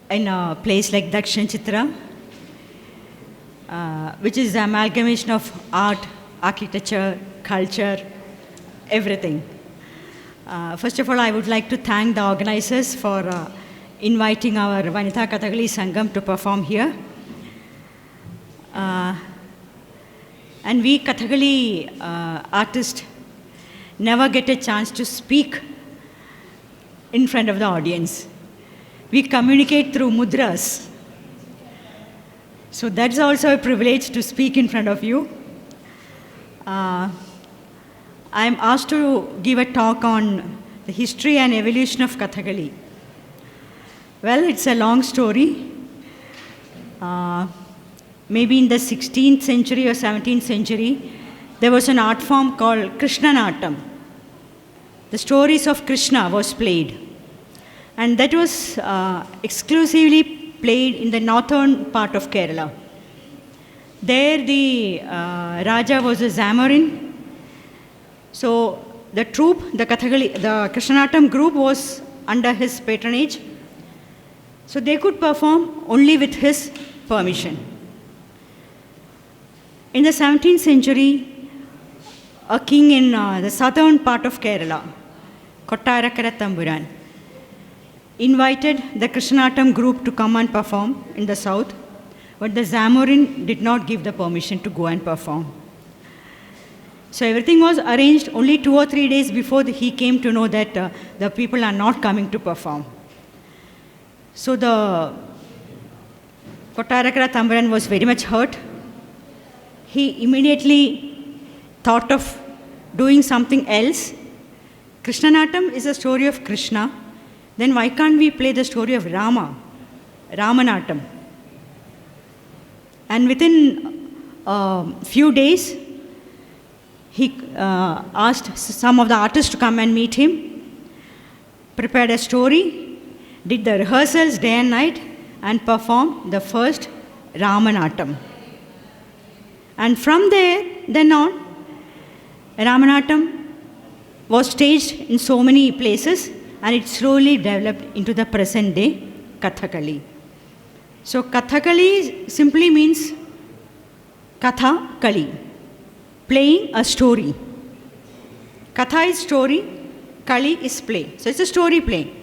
in a place like Dakshinachitra, which is the amalgamation of art, architecture, culture, everything. First of all, I would like to thank the organizers for inviting our Vanitha Kathakali Sangam to perform here. And we Kathakali artists never get a chance to speak in front of the audience. We communicate through mudras. So that's also a privilege to speak in front of you. I'm asked to give a talk on the history and evolution of Kathakali. Well, it's a long story. Maybe in the 16th century or 17th century, there was an art form called Krishnanatam. The stories of Krishna was played. And that was exclusively played in the northern part of Kerala. There the Raja was a Zamorin. So the troupe, the Kathakali, the Krishnanatam group was under his patronage. So they could perform only with his permission. In the 17th century, a king in the southern part of Kerala, Kottarakara Tamburan, invited the Krishnanatam group to come and perform in the south, but the Zamorin did not give the permission to go and perform. So everything was arranged only 2 or 3 days before he came to know that the people are not coming to perform. So the Kottarakara Tamburan was very much hurt. He immediately thought of doing something else. Krishnanatam is a story of Krishna. Then why can't we play the story of Rama, Ramanatam? And within a few days, he asked some of the artists to come and meet him, prepared a story, did the rehearsals day and night, and performed the first Ramanatam. And from then on, Ramanatam was staged in so many places, and it slowly developed into the present day Kathakali. So Kathakali simply means Kathakali, playing a story. Katha is story, Kali is play. So it's a story play.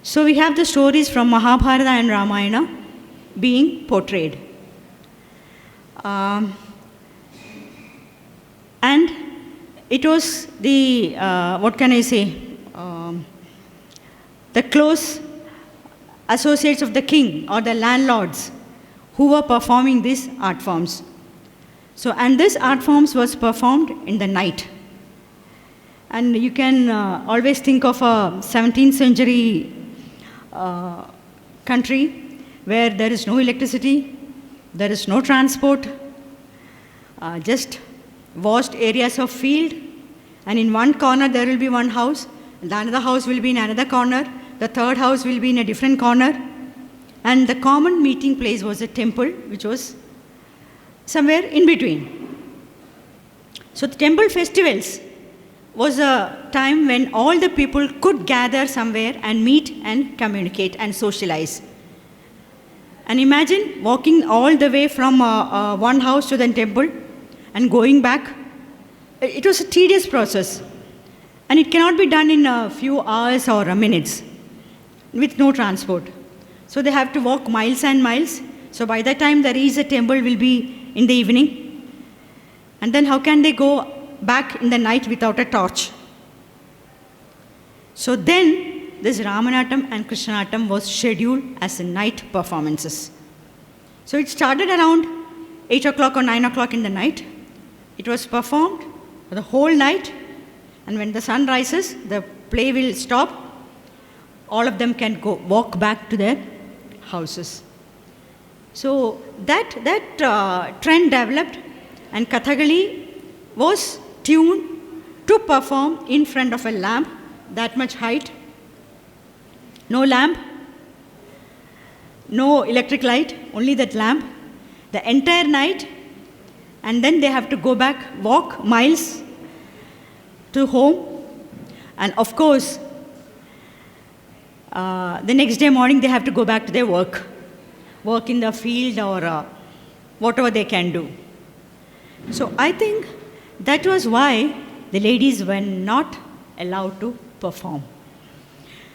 So we have the stories from Mahabharata and Ramayana being portrayed. And it was the, what can I say, the close associates of the king or the landlords who were performing these art forms. So, and this art forms was performed in the night. And you can always think of a 17th century country where there is no electricity, there is no transport, just vast areas of field, and in one corner there will be one house, the another house will be in another corner, the third house will be in a different corner, and the common meeting place was a temple, which was somewhere in between. So the temple festivals was a time when all the people could gather somewhere and meet and communicate and socialize. And imagine walking all the way from one house to the temple and going back. It was a tedious process. And it cannot be done in a few hours or minutes with no transport. So they have to walk miles and miles. So by the time they reach the temple will be in the evening. And then how can they go back in the night without a torch? So then this Ramanatam and Krishnanatam was scheduled as night performances. So it started around 8 o'clock or 9 o'clock in the night. It was performed for the whole night, and when the sun rises, the play will stop. All of them can go walk back to their houses. So that trend developed, and Kathakali was tuned to perform in front of a lamp, that much height, no lamp, no electric light, only that lamp, the entire night, and then they have to go back, walk miles to home. And of course, the next day morning they have to go back to their work in the field or whatever they can do. So I think that was why the ladies were not allowed to perform.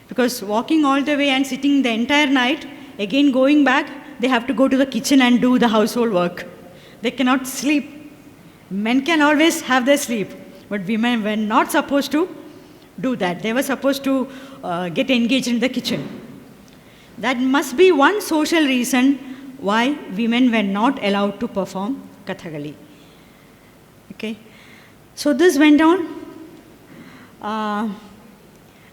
Because walking all the way and sitting the entire night, again going back, they have to go to the kitchen and do the household work. They cannot sleep. Men can always have their sleep, but women were not supposed to do that. They were supposed to get engaged in the kitchen. That must be one social reason why women were not allowed to perform Kathakali. Okay, so this went on,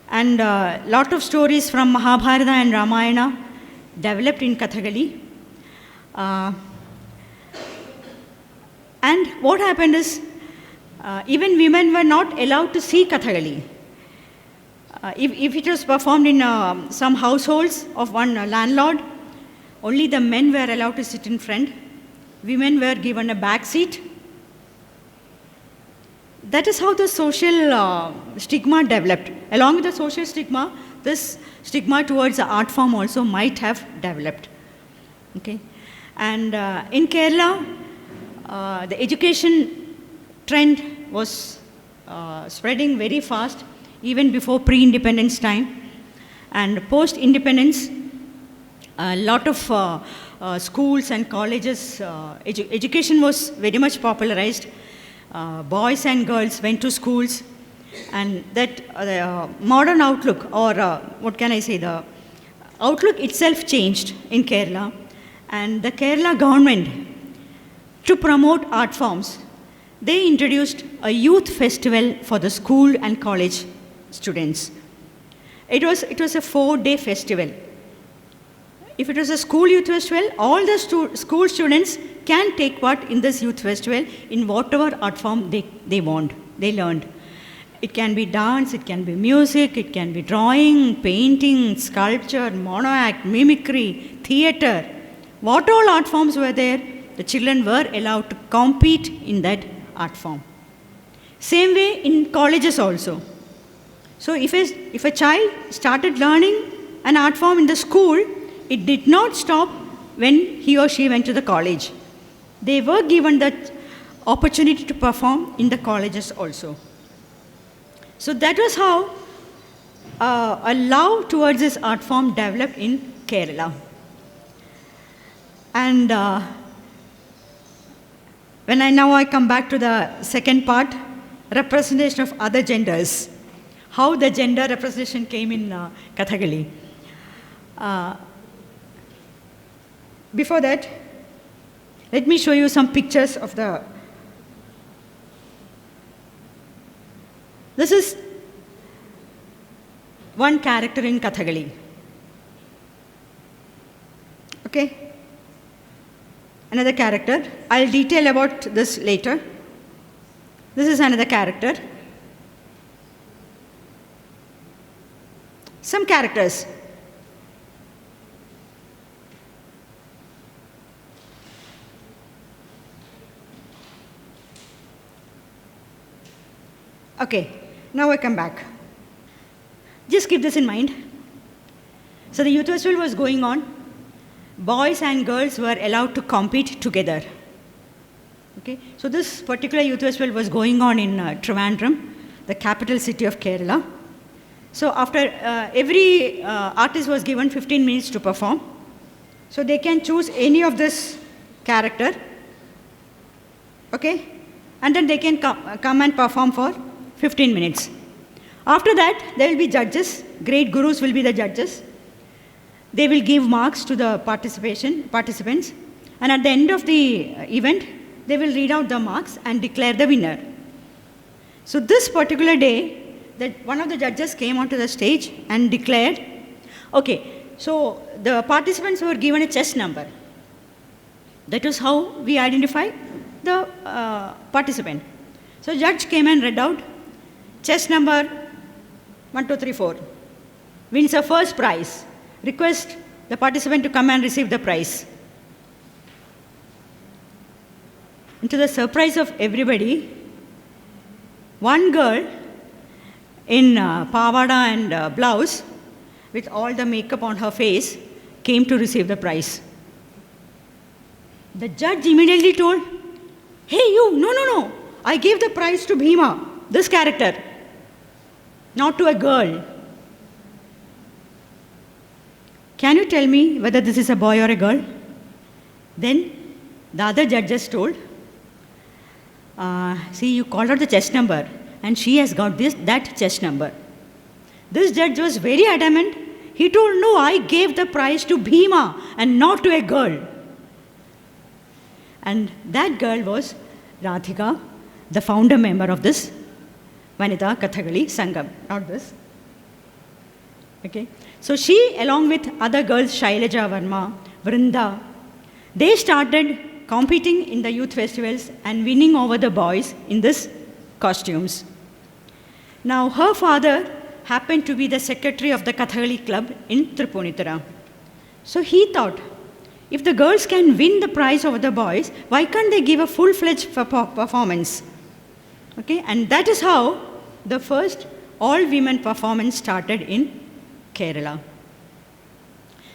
and a lot of stories from Mahabharata and Ramayana developed in Kathakali. And what happened is, even women were not allowed to see Kathakali. If it was performed in some households of one landlord, only the men were allowed to sit in front. Women were given a back seat. That is how the social stigma developed. Along with the social stigma, this stigma towards the art form also might have developed. Okay? And in Kerala, the education trend was spreading very fast, even before pre-independence time. And post-independence, a lot of schools and colleges, education was very much popularized. Boys and girls went to schools, and that modern outlook, or what can I say, the outlook itself changed in Kerala. And the Kerala government, to promote art forms, they introduced a youth festival for the school and college students. It was a 4-day festival. If it was a school youth festival, all the school students can take part in this youth festival in whatever art form they want, they learned. It can be dance, it can be music, it can be drawing, painting, sculpture, mono act, mimicry, theatre. What all art forms were there, the children were allowed to compete in that art form. Same way in colleges also. So if a child started learning an art form in the school, it did not stop when he or she went to the college. They were given that opportunity to perform in the colleges also. So that was how a love towards this art form developed in Kerala. And when I come back to the second part, representation of other genders, how the gender representation came in Kathakali. Before that, let me show you some pictures of the. This is one character in Kathakali. Okay? Another character. I'll detail about this later. This is another character. Some characters. Okay, now I come back. Just keep this in mind. So the youth festival was going on. Boys and girls were allowed to compete together. Okay, so this particular youth festival was going on in Trivandrum, the capital city of Kerala. So after every artist was given 15 minutes to perform. So they can choose any of this character. Okay, and then they can come and perform for 15 minutes. After that, there will be judges. Great gurus will be the judges. They will give marks to the participants. And at the end of the event, they will read out the marks and declare the winner. So this particular day, one of the judges came onto the stage and declared, okay, so the participants were given a chess number. That is how we identify the participant. So judge came and read out, chess number 1, 2, 3, 4 wins the first prize. Request the participant to come and receive the prize. And to the surprise of everybody, one girl in pavada and blouse with all the makeup on her face, came to receive the prize. The judge immediately told, "Hey you, no, I gave the prize to Bhima, this character, not to a girl. Can you tell me whether this is a boy or a girl?" Then the other judges told, "See, you called out the chest number, and she has got that chest number." This judge was very adamant. He told, "No, I gave the prize to Bhima and not to a girl." And that girl was Radhika, the founder member of this Vanita Kathakali Sangam, not this. Okay. So she, along with other girls, Shailaja Varma, Vrinda, they started competing in the youth festivals and winning over the boys in these costumes. Now, her father happened to be the secretary of the Kathakali club in Tripunithura. So he thought, if the girls can win the prize over the boys, why can't they give a full-fledged performance? Okay, and that is how the first all-women performance started in Kerala.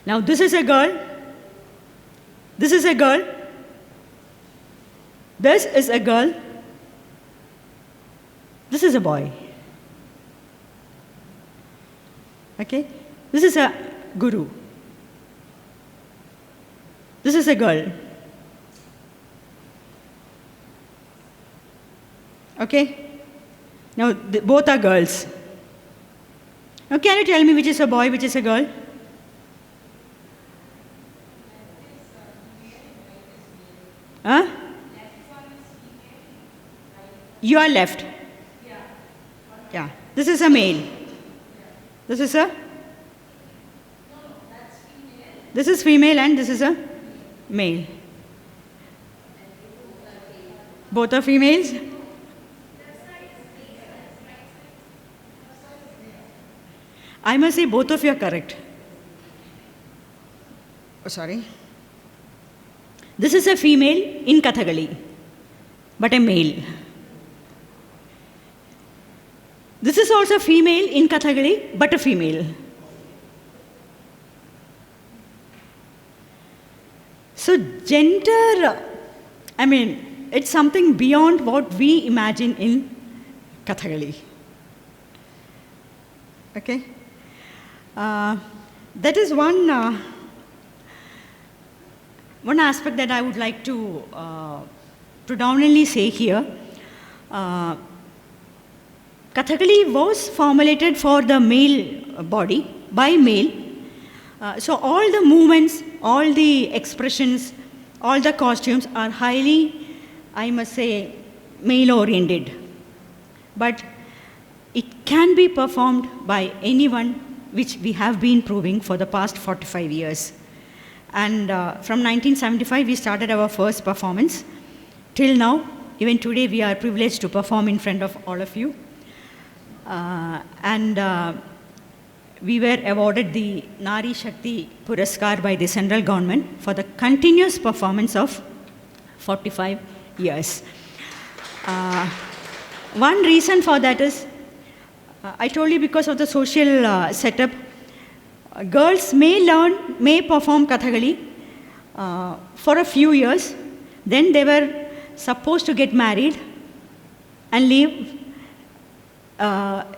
Now, this is a girl. This is a girl. This is a girl. This is a boy. Okay? This is a guru. This is a girl. Okay? Now, both are girls. Now, can you tell me which is a boy, which is a girl? Huh? You are left. Yeah. This is a male. This is a? This is female and this is a male. Both are females? I must say both of you are correct. Oh, sorry. This is a female in Kathakali, but a male. This is also female in Kathakali, but a female. So gender, it's something beyond what we imagine in Kathakali. Okay? That is one aspect that I would like to predominantly say here. Kathakali was formulated for the male body, by male. So all the movements, all the expressions, all the costumes are highly, I must say, male-oriented. But it can be performed by anyone, which we have been proving for the past 45 years. And from 1975, we started our first performance. Till now, even today, we are privileged to perform in front of all of you. We were awarded the Nari Shakti Puraskar by the central government for the continuous performance of 45 years. One reason for that is, I told you, because of the social setup, girls may perform Kathakali for a few years, then they were supposed to get married and live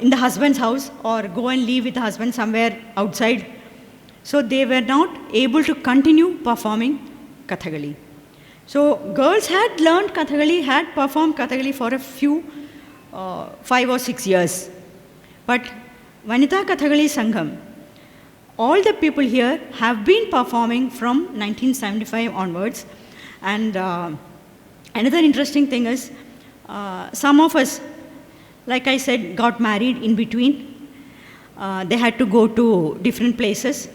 in the husband's house or go and live with the husband somewhere outside. So they were not able to continue performing Kathakali. So girls had learned Kathakali, had performed Kathakali for a few, 5 or 6 years. But Vanita Kathakali Sangam, all the people here have been performing from 1975 onwards. And another interesting thing is, some of us, like I said, got married in between. They had to go to different places.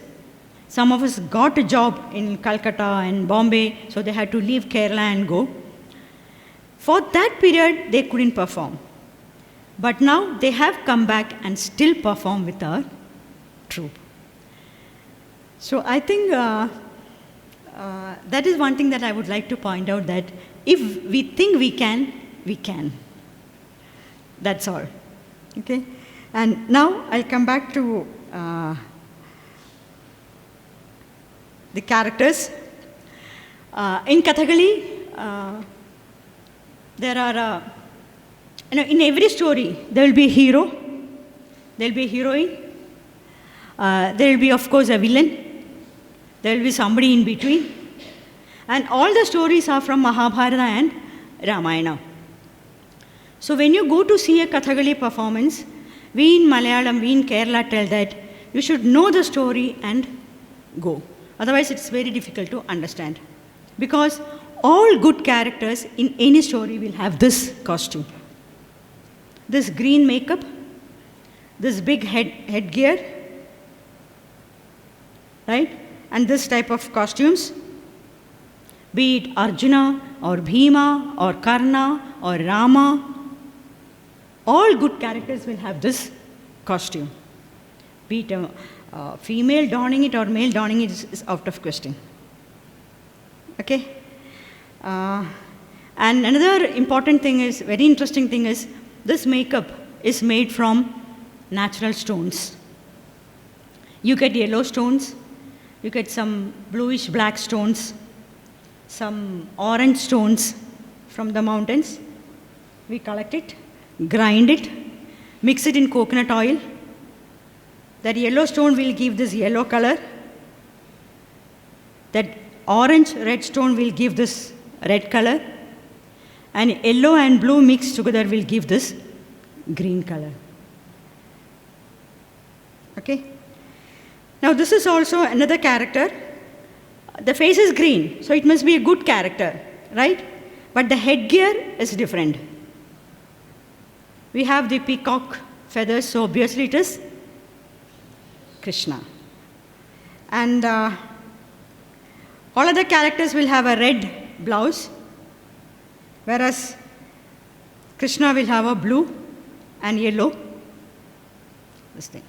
Some of us got a job in Calcutta and Bombay, so they had to leave Kerala and go. For that period, they couldn't perform. But now they have come back and still perform with our troupe. So I think that is one thing that I would like to point out, that if we think we can, we can. That's all. Okay? And now I'll come back to the characters. In Kathakali, there are, in every story, there will be a hero, there will be a heroine, there will be, of course, a villain, there will be somebody in between. And all the stories are from Mahabharata and Ramayana. So when you go to see a Kathakali performance, we in Malayalam, we in Kerala tell that you should know the story and go. Otherwise, it's very difficult to understand. Because all good characters in any story will have this costume. This green makeup, this big headgear, right? And this type of costumes, be it Arjuna or Bhima or Karna or Rama, all good characters will have this costume. Be it a female donning it or male donning it is out of question. Okay? And another important thing is, very interesting thing is, this makeup is made from natural stones. You get yellow stones, you get some bluish black stones, some orange stones from the mountains. We collect it, grind it, mix it in coconut oil. That yellow stone will give this yellow color. That orange red stone will give this red color. And yellow and blue mixed together will give this green color. Okay? Now this is also another character. The face is green, so it must be a good character, right? But the headgear is different. We have the peacock feathers, so obviously it is Krishna. And all other characters will have a red blouse, whereas Krishna will have a blue and yellow, this thing.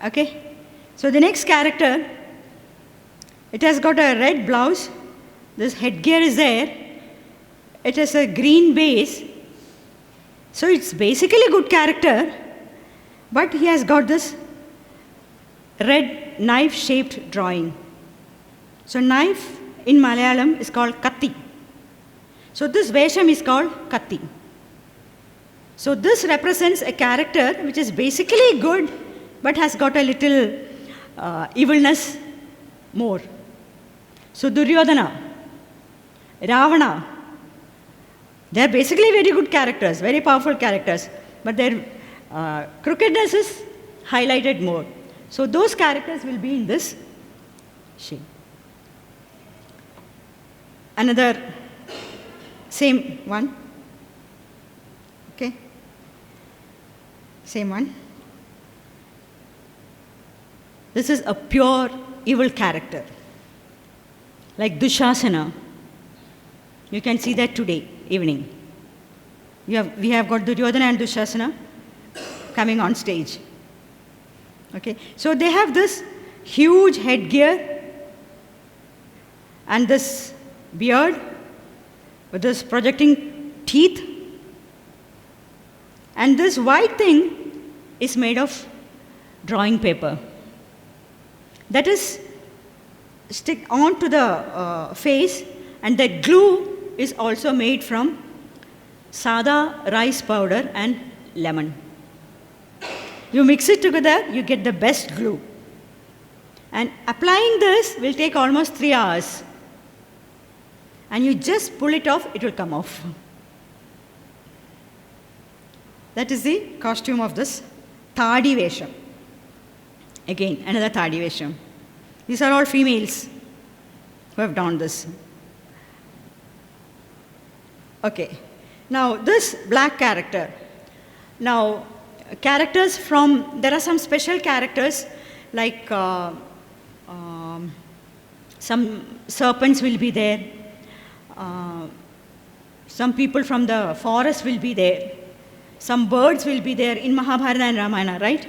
Okay? So the next character, it has got a red blouse, this headgear is there, it has a green base, so it's basically a good character, but he has got this red knife-shaped drawing. So knife in Malayalam is called Katti. So this Vesham is called Katti. So this represents a character which is basically good, but has got a little evilness more. So Duryodhana, Ravana, they are basically very good characters, very powerful characters, but their crookedness is highlighted more. So those characters will be in this shape. Another same one. Okay. Same one. This is a pure evil character, like Dushasana. You can see that today evening. We have got Duryodhana and Dushasana coming on stage. Okay, so they have this huge headgear and this beard with this projecting teeth, and this white thing is made of drawing paper. That is stick onto the face, and that glue is also made from sada rice powder and lemon. You mix it together, you get the best glue. And applying this will take almost 3 hours. And you just pull it off, it will come off. That is the costume of this Thadi Vesham. Again, another Thadi Vesham. These are all females who have donned this. Okay. Now, this black character. Now, characters from, there are some special characters like some serpents will be there. Some people from the forest will be there. Some birds will be there in Mahabharata and Ramayana, right?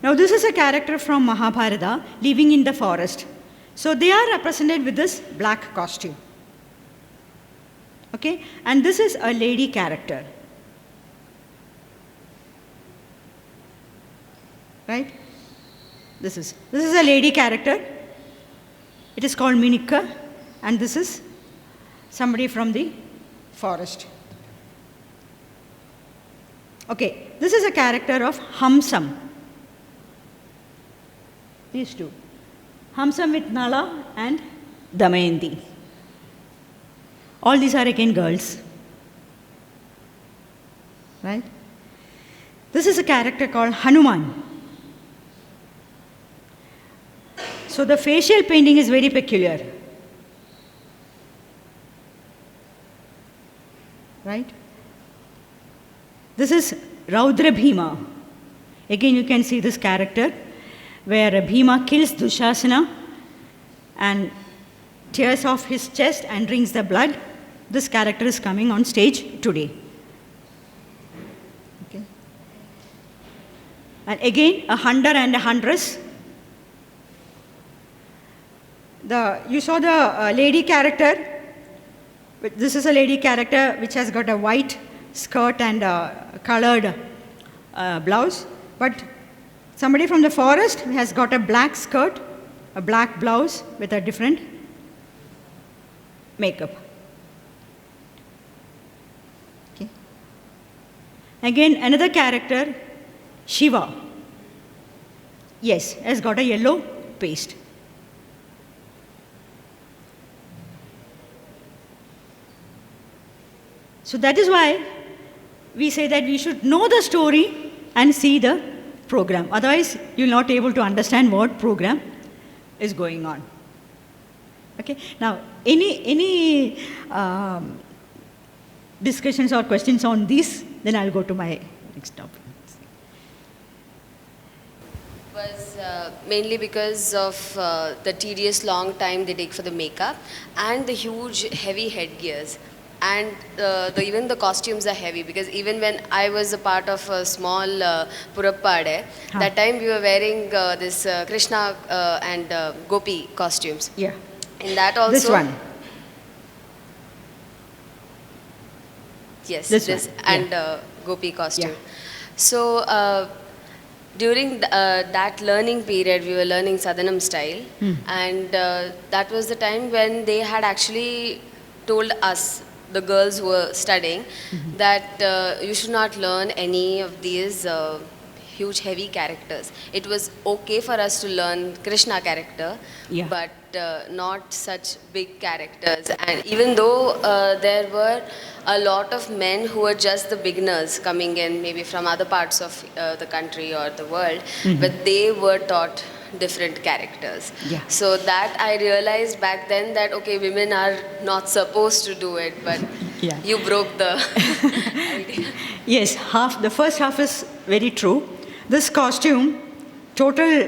Now, this is a character from Mahabharata living in the forest. So, they are represented with this black costume. Okay? And this is a lady character. Right? This is a lady character. It is called Minikka, and this is somebody from the forest. Okay, this is a character of Hamsam. These two. Hamsam with Nala and Damayanti. All these are again girls. Right? This is a character called Hanuman. So the facial painting is very peculiar. Right? This is Raudra Bhima. Again, you can see this character where Bhima kills Dushasana and tears off his chest and drinks the blood. This character is coming on stage today. Okay. And again, a hunter and a huntress. You saw the lady character. This is a lady character which has got a white skirt and a colored blouse. But somebody from the forest has got a black skirt, a black blouse with a different makeup. Okay. Again, another character, Shiva. Yes, has got a yellow paste. So that is why we say that we should know the story and see the program. Otherwise, you'll not able to understand what program is going on. Okay. Now, any discussions or questions on this? Then I'll go to my next topic. Was mainly because of the tedious long time they take for the makeup and the huge heavy headgears. And even the costumes are heavy, because even when I was a part of a small Purappade, that time we were wearing this Krishna and Gopi costumes. Yeah. In that also. This one. Yes, this one. And Gopi costume. Yeah. So during that learning period, we were learning Sadanam style, and that was the time when they had actually told us, the girls who were studying, that you should not learn any of these huge heavy characters. It was okay for us to learn Krishna character, but not such big characters. And even though there were a lot of men who were just the beginners coming in, maybe from other parts of the country or the world, but they were taught different characters. Yeah. So that I realized back then that, okay, women are not supposed to do it, but you broke the idea. Yes, the first half is very true. This costume, total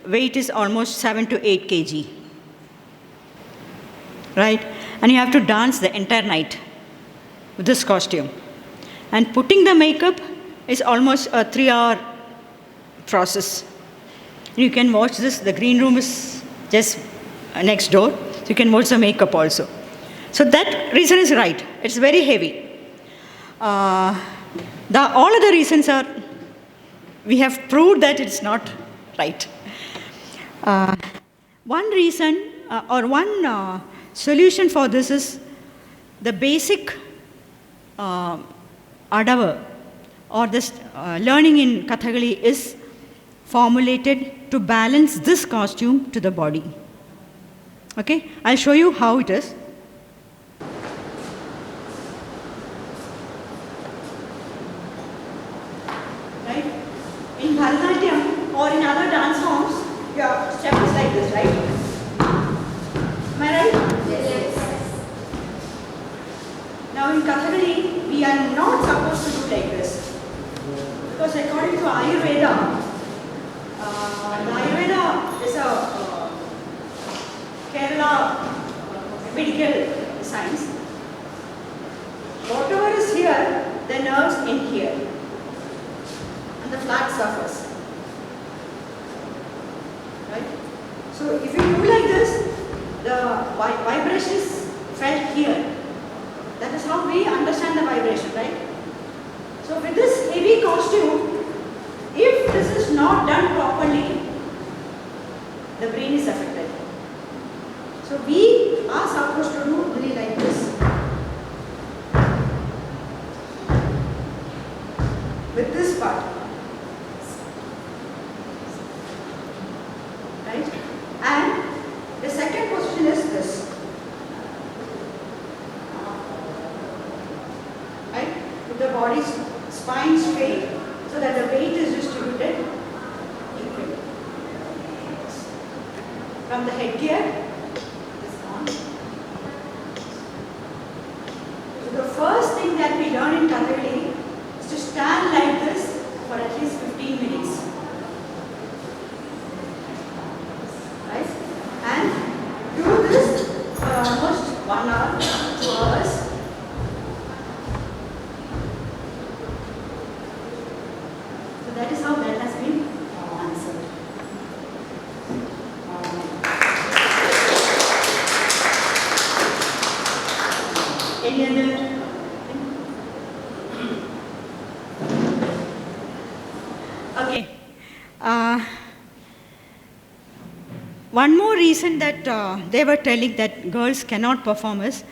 weight is almost 7 to 8 kg. Right? And you have to dance the entire night with this costume. And putting the makeup is almost a 3-hour process. You can watch this. The green room is just next door. So you can watch the makeup also. So that reason is right. It's very heavy. All other reasons are, we have proved that it's not right. One reason or one solution for this is the basic adava or this learning in Kathakali is formulated to balance this costume to the body. Okay, I'll show you how it is. Right? In Bharatanatyam or in other dance forms, your step is like this, right? Am I right? Yes. Now in Kathakali, we are not supposed to do like this. Because according to Ayurveda, the Ayurveda is a Kerala medical science. Whatever is here, the nerves in here. And the flat surface. Right? So if you do like this, the vibration is felt here. That is how we understand the vibration, right? So with this heavy costume, if this is not done properly, the brain is affected. So we are supposed to do really like this. With this part. Right? And the second position is this. Right? With the body's spine straight so that the weight is distributed equally. From the headgear. So the first thing that we learn in Kathakali is to stand like this for at least 15 minutes. Right? And do this for almost 1 hour, 2 hours. So that is how that has been answered. Any other? Okay. One more reason that they were telling that girls cannot perform is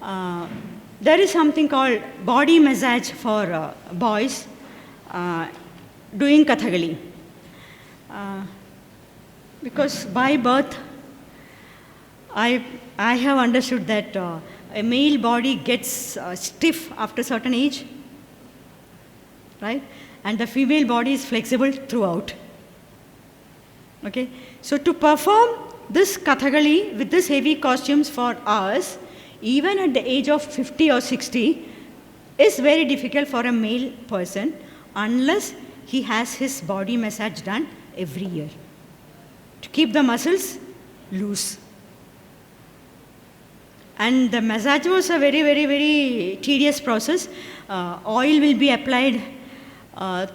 there is something called body massage for boys doing Kathakali. Because by birth, I have understood that a male body gets stiff after a certain age, right? And the female body is flexible throughout. Okay, so to perform this Kathakali with this heavy costumes for hours, even at the age of 50 or 60, is very difficult for a male person unless he has his body massage done every year to keep the muscles loose. And the massage was a very, very, very tedious process. Oil will be applied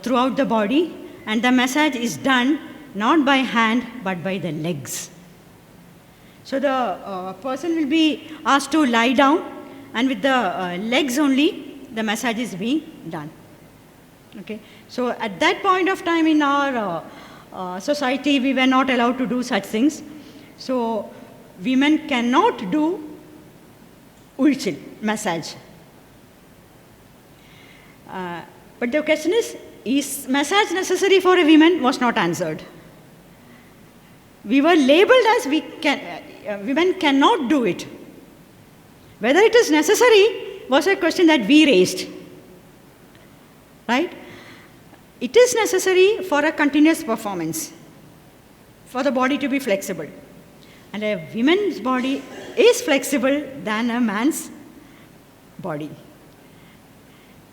throughout the body, and the massage is done not by hand but by the legs. So the person will be asked to lie down, and with the legs only the massage is being done. Okay. So at that point of time in our society, we were not allowed to do such things. So women cannot do ulchil, massage. But the question is massage necessary for a woman? Was not answered. We were labeled as women cannot do it. Whether it is necessary was a question that we raised. Right? It is necessary for a continuous performance, for the body to be flexible. And a woman's body is flexible than a man's body.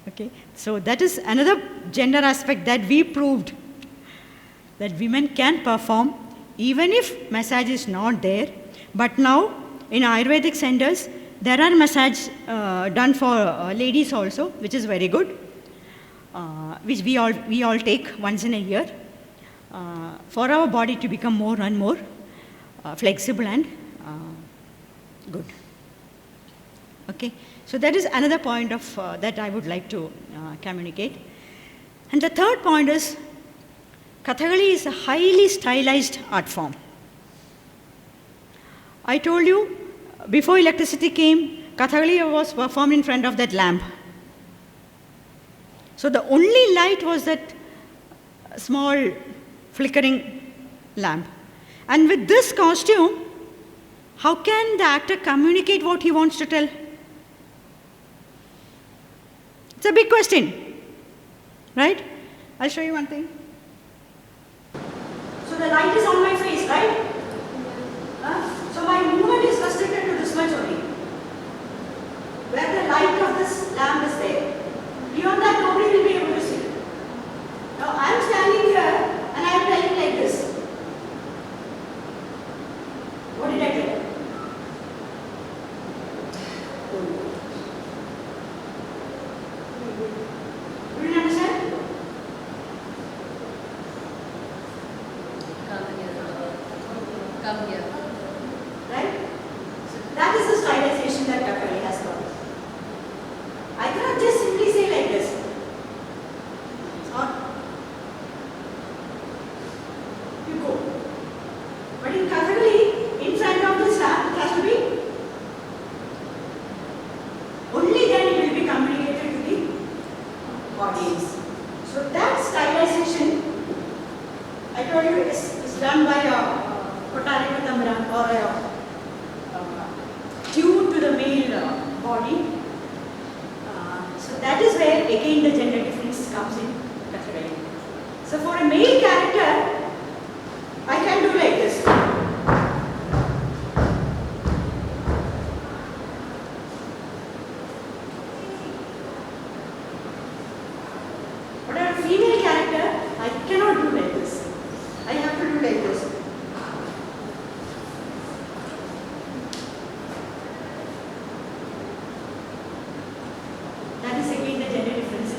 Okay? So that is another gender aspect that we proved, that women can perform even if massage is not there. But now in Ayurvedic centers, there are massage done for ladies also, which is very good, which we all take once in a year for our body to become more and more flexible and good. Okay, so that is another point of that I would like to communicate. And the third point is, Kathakali is a highly stylized art form. I told you, before electricity came, Kathakali was performed in front of that lamp. So the only light was that small flickering lamp. And with this costume, how can the actor communicate what he wants to tell? It's a big question, right? I'll show you one thing. So the light is on my face, right? So my movement is restricted to this much only. Where the light of this lamp is there. Beyond that, nobody will be able to see. Now I am standing here and I am telling like this. What did I tell? You didn't understand? Come here. Right? So that is the stylization that Kathakali has got. I cannot just simply say like this. It's not. You go. told you is done by a Kotarika Tamiran or tuned to the male body. So that is where again the gender difference comes in Kathakali. So for a male character, I can do like this. But a female character, I cannot do like this. I have to do like this. That is again the gender difference.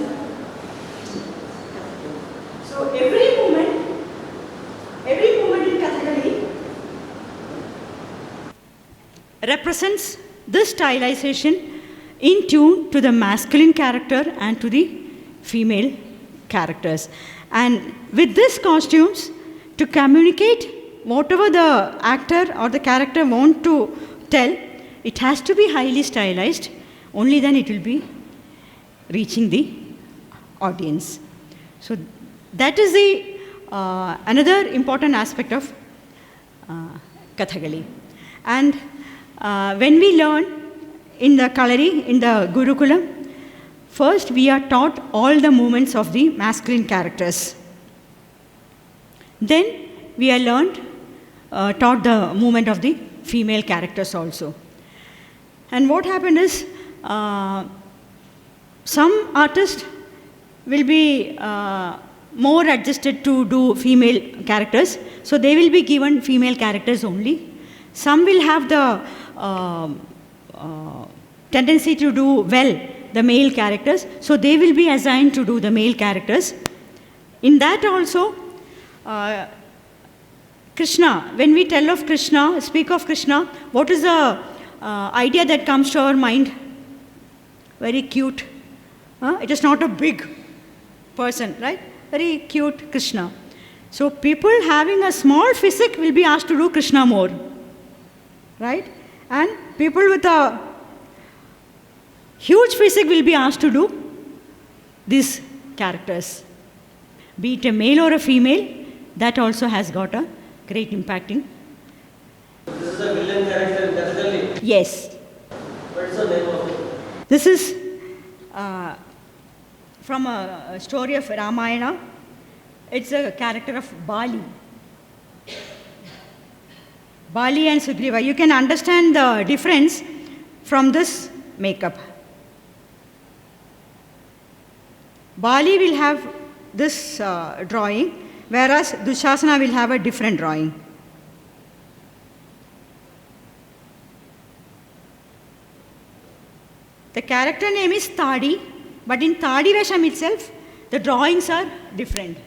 So every movement in Kathakali represents this stylization in tune to the masculine character and to the female characters. And with these costumes, to communicate whatever the actor or the character want to tell, it has to be highly stylized. Only then it will be reaching the audience. So that is the another important aspect of Kathakali. And when we learn in the Kalari, in the Gurukulam, first we are taught all the movements of the masculine characters. Then we are taught the movement of the female characters also. And what happened is, some artists will be more adjusted to do female characters, so they will be given female characters only. Some will have the tendency to do well the male characters, so they will be assigned to do the male characters. In that also, Krishna, when we tell of Krishna, speak of Krishna, what is the idea that comes to our mind? Very cute. It is not a big person, right? Very cute Krishna. So people having a small physique will be asked to do Krishna more, right? And people with a huge physique will be asked to do these characters. Be it a male or a female, that also has got a great impact in. This is a villain character in Kathakali? Yes. What is the name of it? This is from a story of Ramayana. It's a character of Bali. Bali and Sugriva. You can understand the difference from this makeup. Bali will have this drawing, whereas Dushasana will have a different drawing. The character name is Tadi, but in Tadi Vesham itself, the drawings are different.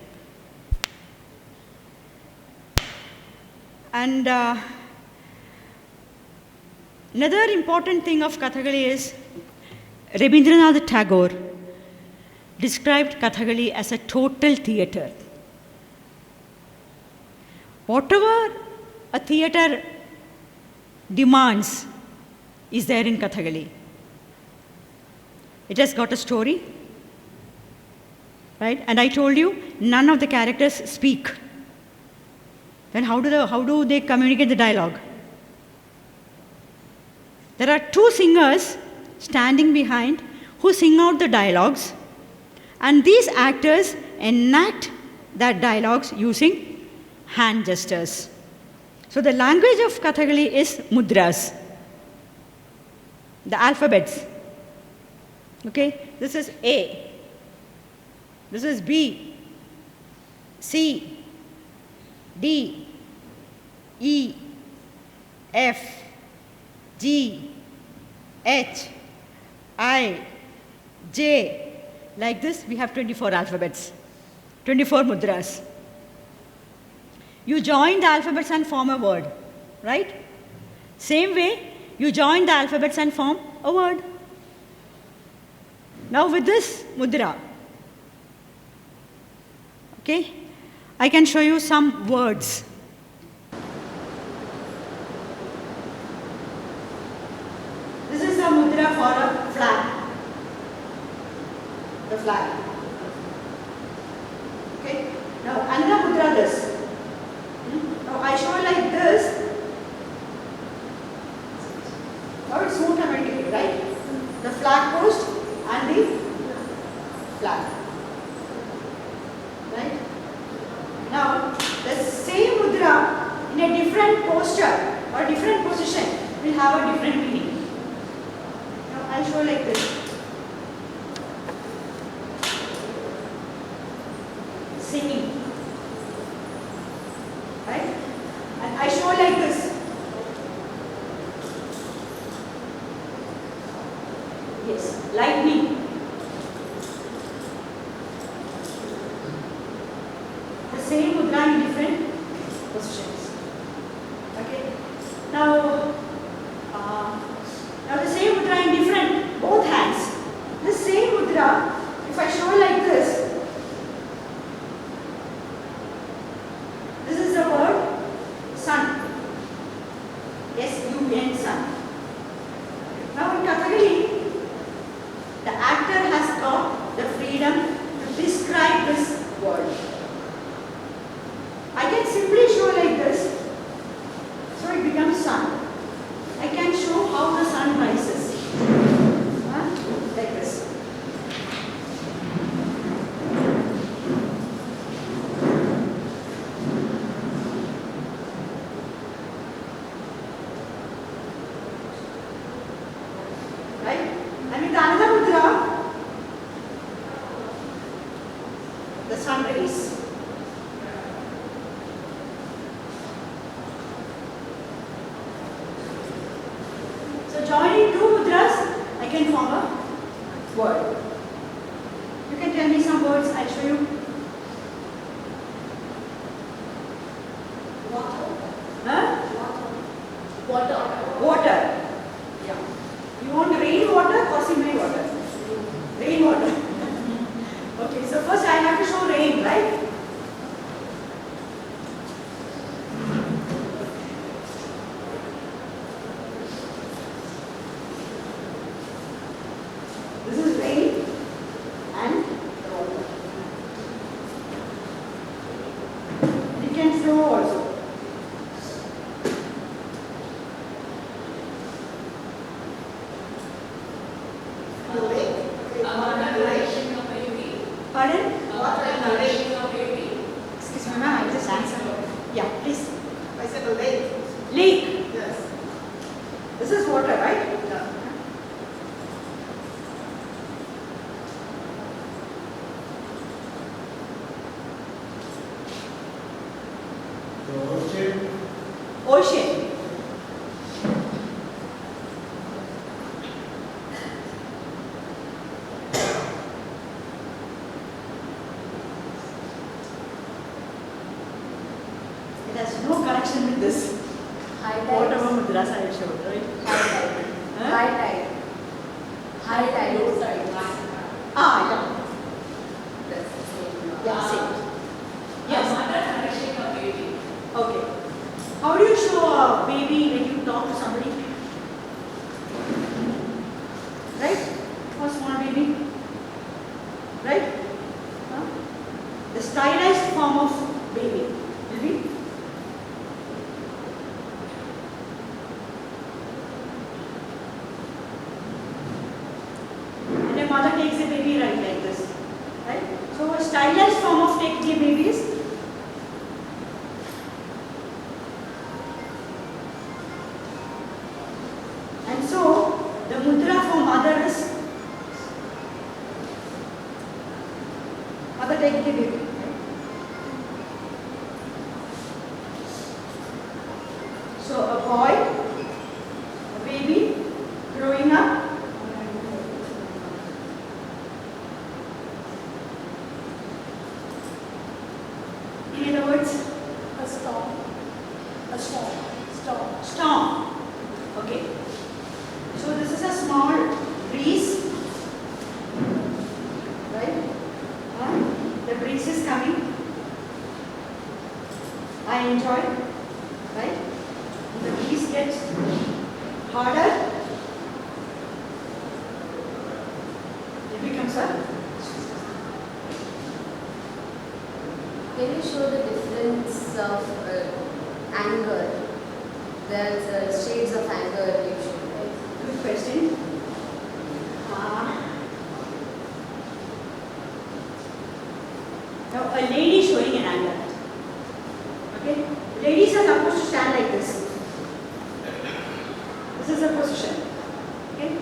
And another important thing of Kathakali is Rabindranath Tagore described Kathakali as a total theatre. Whatever a theatre demands is there in Kathakali. It has got a story, right? And I told you, none of the characters speak. Then how do they communicate the dialogue? There are two singers standing behind who sing out the dialogues, and these actors enact that dialogues using hand gestures. So the language of Kathakali is mudras, the alphabets. Okay, this is A, this is B, C, D, E, F, G, H, I, J. Like this, we have 24 alphabets, 24 mudras. You join the alphabets and form a word, right? Same way, you join the alphabets and form a word. Now with this mudra, okay, I can show you some words. This is a mudra for a flag. The flag. Okay. Now another mudra this. a different posture or different position will have a different meaning. Now I'll show like this. Singing. Right? And I show like this. Yes, lightning. The same mudra in different positions. Okay. Now the same mudra in different both hands. The same mudra, if I show like this is the word sun. S-U-N, sun. Now in Kathakali, the actor has got the freedom to describe this word. I can simply show like this, so it becomes sun. I can show how the sun rises. Like this. Right? And with another mudra, the sun rays. So joining two mudras, I can form a word. You can tell me some words, I'll show you. Water. Huh? Water. Water. Yeah. You want rain water or simply water? Rain water. Okay, so first I have to show rain, right? This is rain and water. And it can flow also. Pardon? Excuse me, ma'am, I just answered. Yeah, please. I said a lake. Lake. Yes. This is water, right? Yeah. Ocean. It has no connection with this. High Whatever tide. mudras I showed, right? High tide. Huh? High tide. High tide. Low tide. Ah, yeah. That's the same. Yeah, same. Yes. Okay. How do you show a baby when you talk to somebody? Right? For small baby? Right? Huh? The stylized form of baby will be and a mother takes a baby right like this. Right? So a stylized form of taking a baby is and so the mudra for mother is mother taking a baby. Right? So a boy, a baby growing up. In other words, A storm. A storm. Storm. storm. Okay. So this is a small breeze. Right? The breeze is coming. I enjoy. Right? The breeze gets harder. It becomes a Can you show the difference of anger? There's shades of anger usually, right? good question. Now a lady showing an anger. Okay? ladies are supposed to stand like this. This is the position. Okay?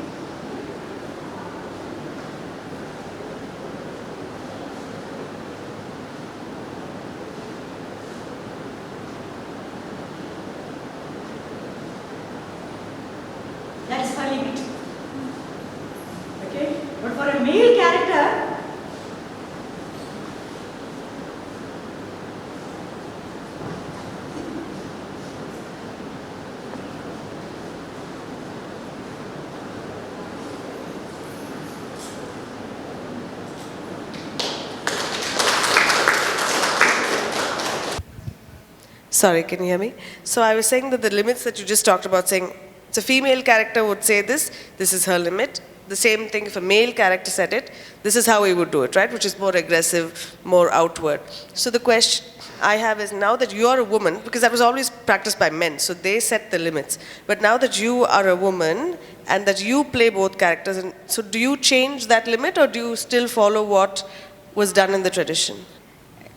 That's her limit. Okay? But for a male character, Sorry, can you hear me? So I was saying that the limits that you just talked about, saying it's a female character would say this is her limit. The same thing if a male character said it, this is how he would do it, right? Which is more aggressive, more outward. So the question I have is, now that you are a woman, because that was always practiced by men, so they set the limits. But now that you are a woman and that you play both characters, and so do you change that limit or do you still follow what was done in the tradition?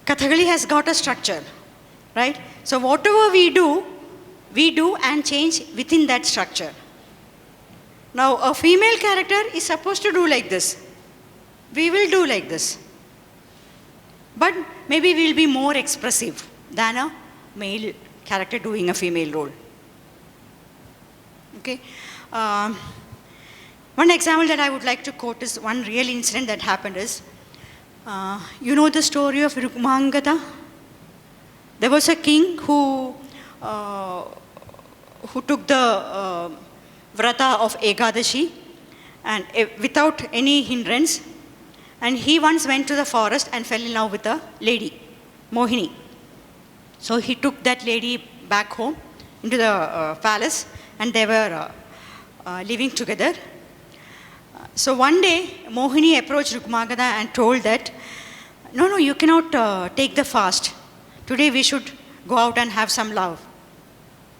Kathakali has got a structure, right? So whatever we do and change within that structure. Now a female character is supposed to do like this. We will do like this. But maybe we will be more expressive than a male character doing a female role. Okay? One example that I would like to quote is one real incident that happened is, you know the story of Rukmangada? There was a king who took the vrata of Ekadashi and without any hindrance, and he once went to the forest and fell in love with a lady, Mohini. So he took that lady back home into the palace, and they were living together. So one day, Mohini approached Rukmangada and told that, no, you cannot take the fast. Today we should go out and have some love.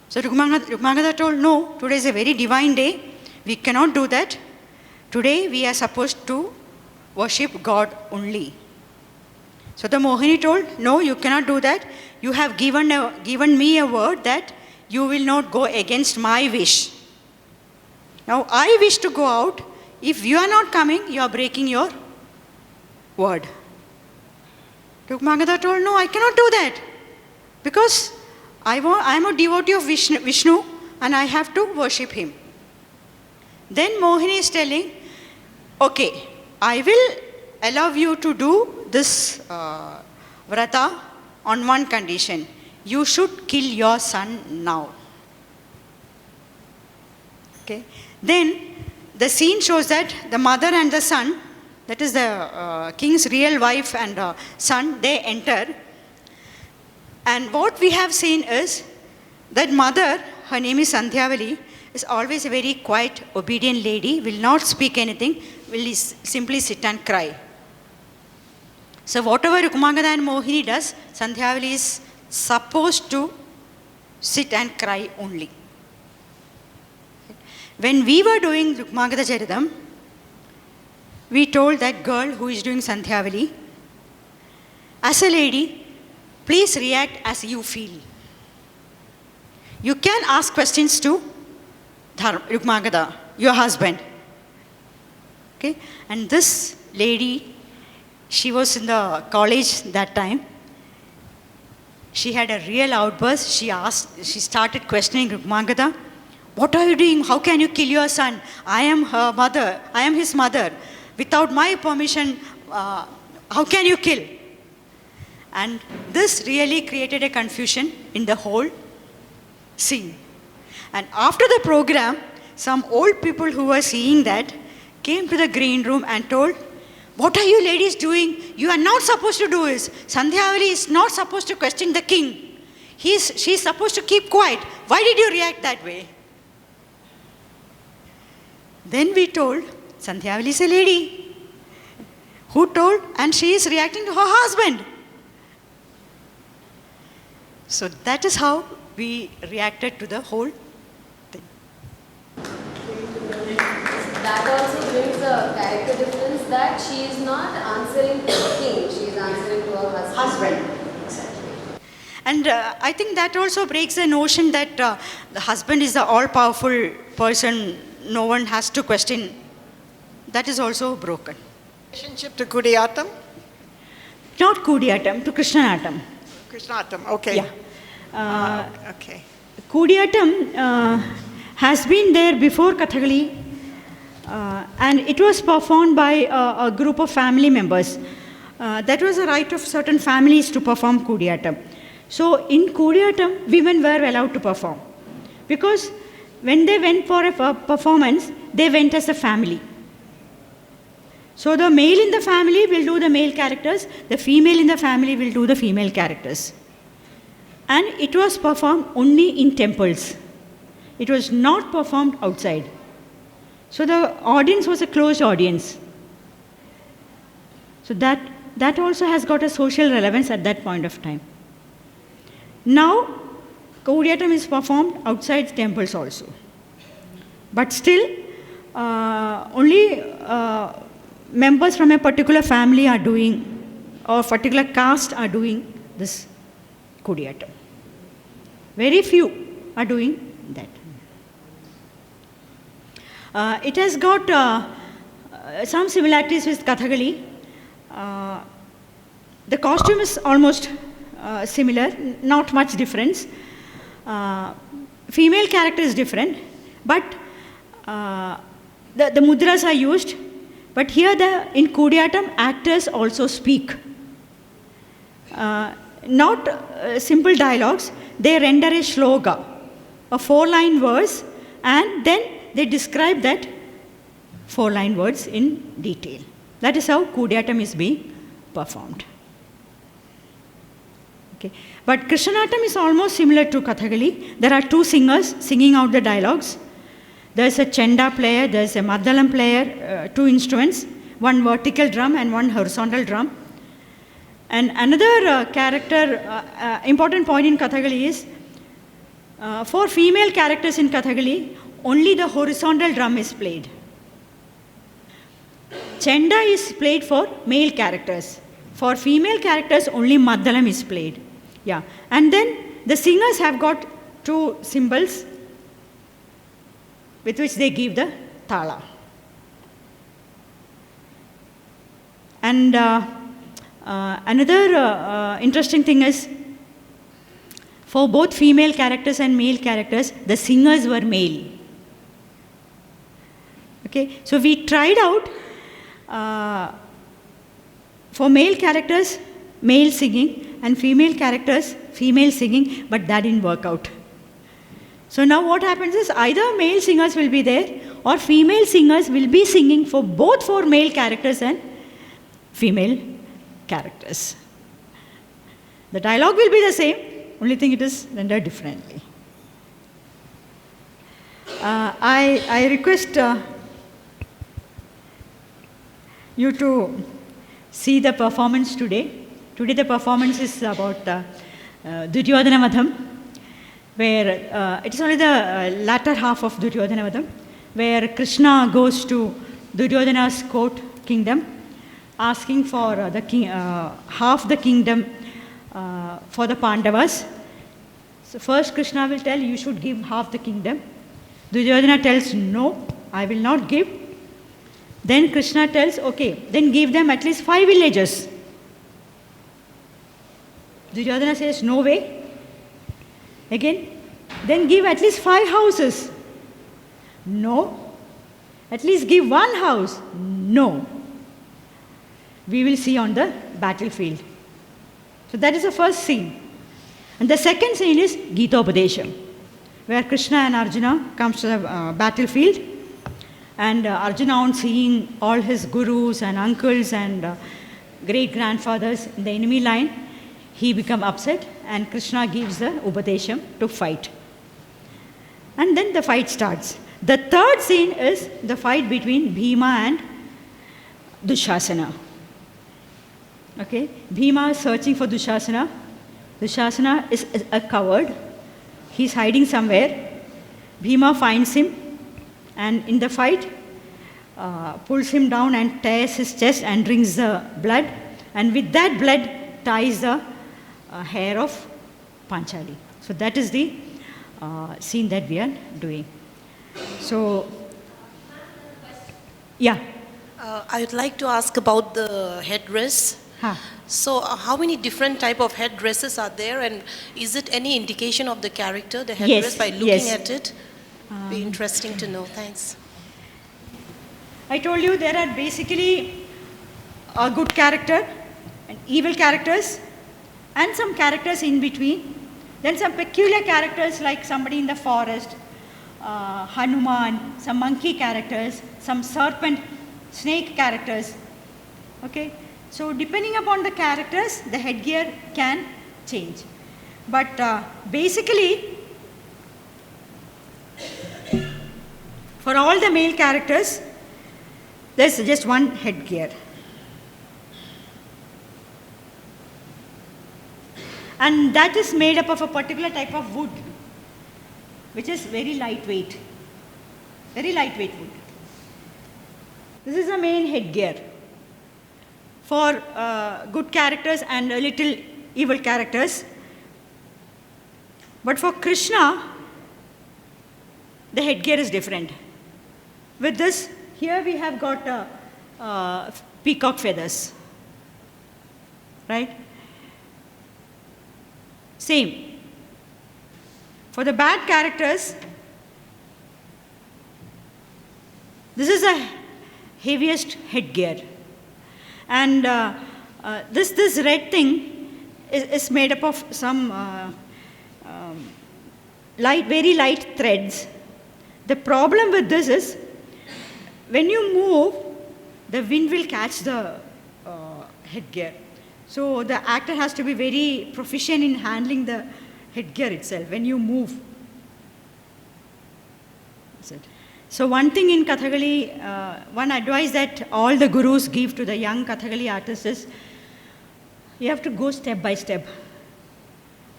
So Rukmangada told, no, today is a very divine day. We cannot do that. Today we are supposed to worship God only. So the Mohini told, no, you cannot do that. You have given me a word that you will not go against my wish. Now I wish to go out. If you are not coming, you are breaking your word. Rukmangada told, no, I cannot do that. Because I am a devotee of Vishnu and I have to worship him. Then Mohini is telling, okay, I will allow you to do this vrata on one condition. You should kill your son now. Okay. Then the scene shows that the mother and the son, that is the king's real wife and son, they enter. And what we have seen is that mother, her name is Sandhyavali, is always a very quiet, obedient lady, will not speak anything, will simply sit and cry. So whatever Rukmangada and Mohini does, Sandhyavali is supposed to sit and cry only. When we were doing Rukmangada Charitam, we told that girl who is doing Sandhyavali, as a lady, please react as you feel. You can ask questions to Rukmangada, your husband. Okay? And this lady, she was in the college that time. She had a real outburst. She started questioning Rukmangada. What are you doing? How can you kill your son? I am her mother. I am his mother. Without my permission, how can you kill? And this really created a confusion in the whole scene. And after the program, some old people who were seeing that came to the green room and told, what are you ladies doing? You are not supposed to do this. Sandhyavali is not supposed to question the king. She's supposed to keep quiet. Why did you react that way? Then we told, Sandhyavali is a lady. Who told? And she is reacting to her husband. So that is how we reacted to the whole thing. That also brings a character difference that she is not answering to the king, she is answering to her husband. Exactly. And And I think that also breaks the notion that the husband is the all-powerful person, no one has to question. That is also broken. Relationship to Kudiyatam? Not Kudiyatam, to Krishnayatam. Krishnayatam, okay. Yeah. Okay. Kudiyatam has been there before Kathakali, and it was performed by a group of family members. That was a right of certain families to perform Kudiyatam. So in Kudiyatam, women were allowed to perform. Because when they went for a performance, they went as a family. So the male in the family will do the male characters, the female in the family will do the female characters. And it was performed only in temples. It was not performed outside. So the audience was a closed audience. So that also has got a social relevance at that point of time. Now, Kudiyatam is performed outside temples also. But still, only members from a particular family are doing, or particular caste are doing this Kudiyatam. Very few are doing that. It has got some similarities with Kathakali. The costume is almost similar, not much difference. Female character is different, but the mudras are used. But here in Kudiyatam, actors also speak. Not simple dialogues, they render a shloka, a 4-line verse, and then they describe that 4-line words in detail. That is how Kudiyatam is being performed. Okay. But Krishnayatam is almost similar to Kathakali. There are 2 singers singing out the dialogues. There is a chenda player, there is a maddalam player, 2 instruments, one vertical drum and one horizontal drum. And another important point in Kathakali is, for female characters in Kathakali, only the horizontal drum is played. Chenda is played for male characters. For female characters, only maddalam is played. Yeah. And then the singers have got 2 cymbals with which they give the thala. And another interesting thing is, for both female characters and male characters, the singers were male. Okay, so we tried out for male characters, male singing, and female characters, female singing, but that didn't work out. So now what happens is, either male singers will be there, or female singers will be singing for male characters and female characters. The dialogue will be the same, only thing it is rendered differently. I request you to see the performance today. Today the performance is about Duryodhana Vadham, where it is only the latter half of Duryodhana Vadham, where Krishna goes to Duryodhana's court kingdom, asking for half the kingdom for the Pandavas. So first Krishna will tell, you should give half the kingdom. Duryodhana tells, no, I will not give. Then Krishna tells, okay, then give them at least 5 villages. Duryodhana says, no way. Again, then give at least 5 houses. No. At least give 1 house. No. We will see on the battlefield. So that is the first scene. And the second scene is Geetha Upadesham, where Krishna and Arjuna comes to the battlefield. And Arjuna, on seeing all his gurus and uncles and great-grandfathers in the enemy line, he becomes upset, and Krishna gives the Upadesham to fight. And then the fight starts. The third scene is the fight between Bhima and Dushasana. Okay, Bhima is searching for Dushasana. Dushasana is a coward. He's hiding somewhere. Bhima finds him, and in the fight, pulls him down and tears his chest and drinks the blood. And with that blood, ties the hair of Panchali. So that is the scene that we are doing. So, yeah. I would like to ask about the headdress. Huh. So, how many different type of headdresses are there, and is it any indication of the character, the headdress, Yes, by looking yes. at it? Be interesting to know. Thanks. I told you there are basically a good character and evil characters and some characters in between. Then some peculiar characters like somebody in the forest, Hanuman, some monkey characters, some serpent, snake characters. Okay? So depending upon the characters, the headgear can change. But basically, for all the male characters, there's just one headgear. And that is made up of a particular type of wood, which is very lightweight. Very lightweight wood. This is the main headgear for good characters and a little evil characters. But for Krishna, the headgear is different. With this, here we have got peacock feathers, right? Same. For the bad characters, this is the heaviest headgear. And this red thing is made up of some very light threads. The problem with this is, when you move, the wind will catch the headgear. So the actor has to be very proficient in handling the headgear itself when you move. That's it. So one thing in Kathakali, one advice that all the gurus give to the young Kathakali artists is, you have to go step by step.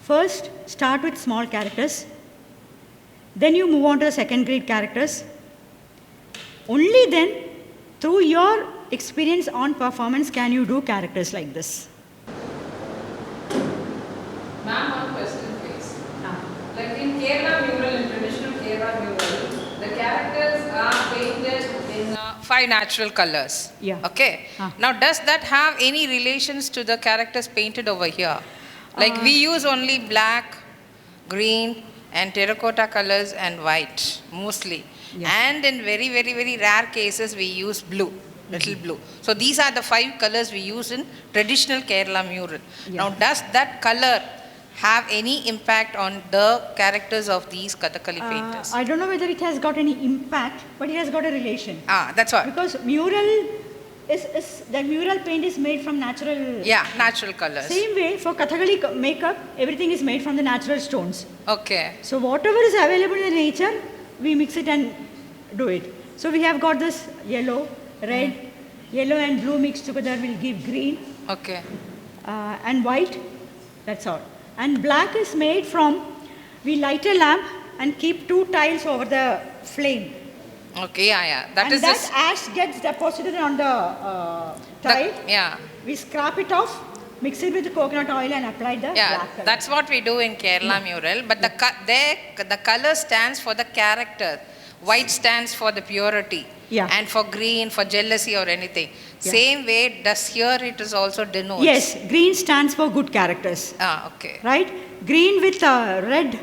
First, start with small characters. Then you move on to the second grade characters. Only then, through your experience on performance, can you do characters like this. Ma'am, one question please. Like in Kerala mural, in traditional Kerala mural, the characters are painted in 5 natural colors. Yeah. Okay. Now, does that have any relations to the characters painted over here? Like we use only black, green, and terracotta colors and white mostly. Yeah. And in very, very, very rare cases, we use blue. Little blue. So these are the 5 colors we use in traditional Kerala mural. Yeah. Now, does that color have any impact on the characters of these Kathakali painters? I don't know whether it has got any impact, but it has got a relation. That's what. Because mural the mural paint is made from natural. Yeah, natural colors. Same way for Kathakali makeup, everything is made from the natural stones. Okay. So whatever is available in nature, we mix it and do it. So we have got this yellow, red, yellow and blue mixed together will give green. Okay. And white, that's all. And black is made from, we light a lamp and keep 2 tiles over the flame. Okay, yeah. That and is that this. ash gets deposited on the tile. Yeah. We scrap it off, mix it with the coconut oil and apply the Yeah, black color. that's what we do in Kerala mural. But the color stands for the character. White stands for the purity. Yeah. And for green, for jealousy or anything. Yeah. Same way, does here it is also denotes. Yes, green stands for good characters. Okay. Right? Green with a red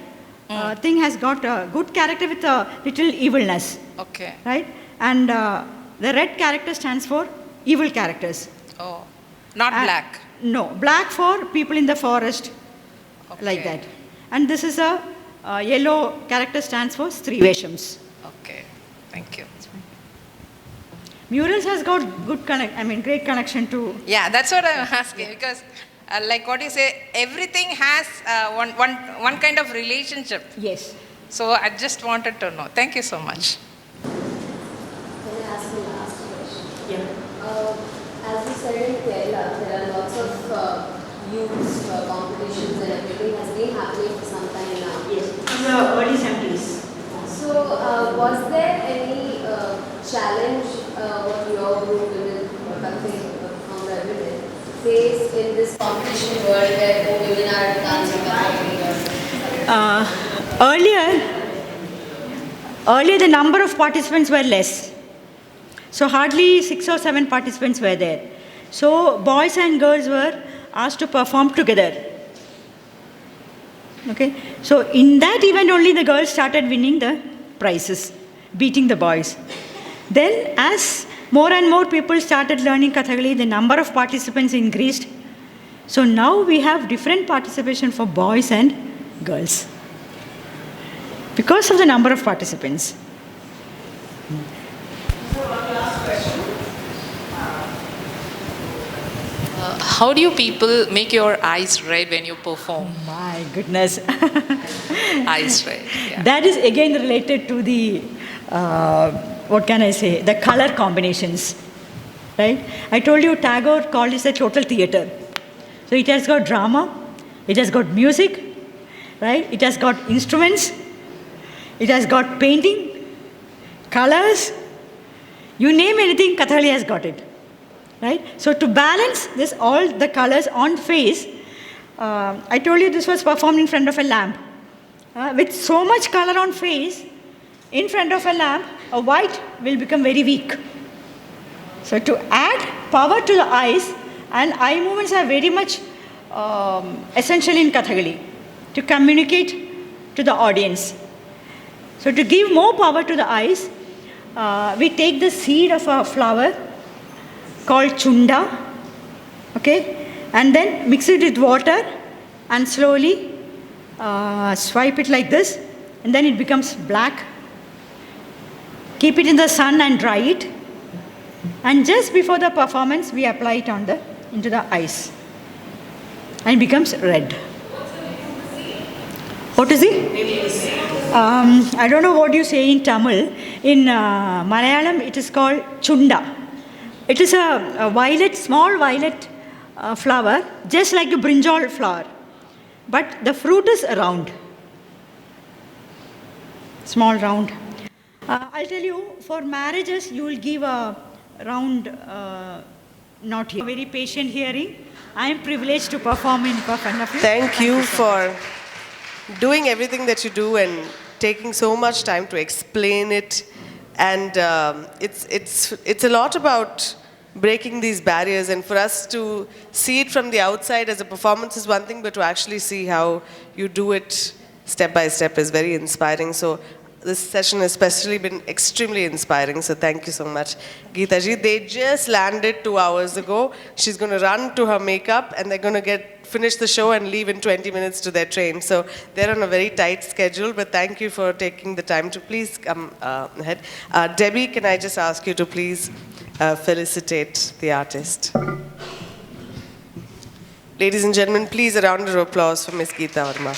thing has got a good character with a little evilness. Okay. Right? And the red character stands for evil characters. Oh, not black. No, black for people in the forest, like Okay. that. And this is a yellow character stands for Striveshams. Okay, thank you. Murals has got good great connection to. Yeah, that's what I'm asking because, like what you say, everything has one kind of relationship. Yes. So I just wanted to know. Thank you so much. Can I ask the last question? Yeah. As you said in Kerala, there are lots of youth competitions and everything has been happening for some time now. Yes. From the early 70s. So, was there any challenge what your group women or Kathakali from the women face in this competition world where women are dancing Kathakali? earlier the number of participants were less. So hardly 6 or 7 participants were there. So boys and girls were asked to perform together. Okay. So in that event only the girls started winning the prizes, beating the boys. Then as more and more people started learning Kathakali, the number of participants increased. So now we have different participation for boys and girls because of the number of participants. How do you people make your eyes red when you perform? Oh my goodness. Eyes red. Yeah. That is again related to the, what can I say, the color combinations. Right? I told you Tagore called it a total theatre. So it has got drama, it has got music, right? It has got instruments, it has got painting, colors, you name anything, Kathakali has got it. Right? So to balance this, all the colors on face, I told you this was performed in front of a lamp. With so much color on face, in front of a lamp, a white will become very weak. So to add power to the eyes, and eye movements are very much essential in Kathakali to communicate to the audience. So to give more power to the eyes, we take the seed of a flower called chunda, okay, and then mix it with water and slowly swipe it like this, and then it becomes black. Keep it in the sun and dry it, and just before the performance we apply it on into the eyes, and it becomes red. What is it? I don't know what you say in Tamil. In Malayalam it is called chunda. It is a violet, small violet flower, just like a brinjal flower. But the fruit is round. Small round. I'll tell you, for marriages, you will give a round knot here. Very patient hearing. I am privileged to perform in front of you. Thank you for doing everything that you do and taking so much time to explain it. And it's a lot about breaking these barriers, and for us to see it from the outside as a performance is one thing, but to actually see how you do it step by step is very inspiring. So this session has especially been extremely inspiring, so thank you so much, Geetha ji. They just landed 2 hours ago. She's going to run to her makeup and they're going to finish the show and leave in 20 minutes to their train. So they're on a very tight schedule, but thank you for taking the time to please come ahead. Debbie, can I just ask you to please felicitate the artist. Ladies and gentlemen, please a round of applause for Ms. Geetha Varma.